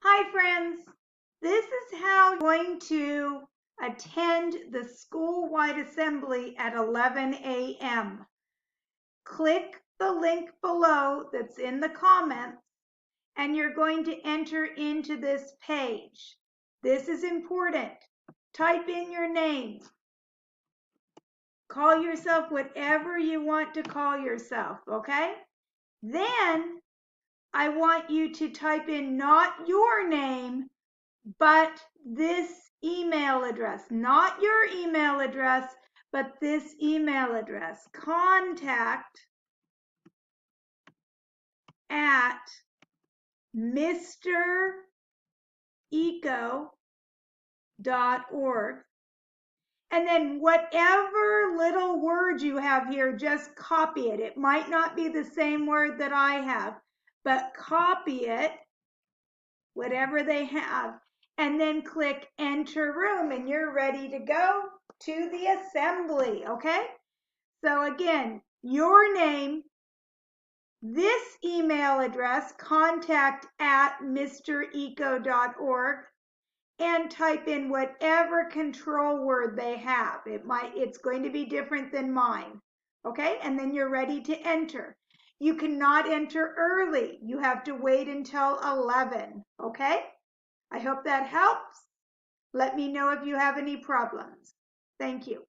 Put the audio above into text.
Hi friends, this is how you're going to attend the school-wide assembly at 11 a.m. Click the link below that's in the comments and you're going to enter into this page. This is important. Type in your name. Call yourself whatever you want to call yourself, okay? Then I want you to type in not your name, but this email address, not your email address, but this email address, contact@mreco.org. And then whatever little word you have here, just copy it. It might not be the same word that I have, but copy it, whatever they have, and then click enter room and you're ready to go to the assembly, okay? So again, your name, this email address, contact@mreco.org, and type in whatever control word they have. It's going to be different than mine, okay? And then you're ready to enter. You cannot enter early. You have to wait until 11, okay? I hope that helps. Let me know if you have any problems. Thank you.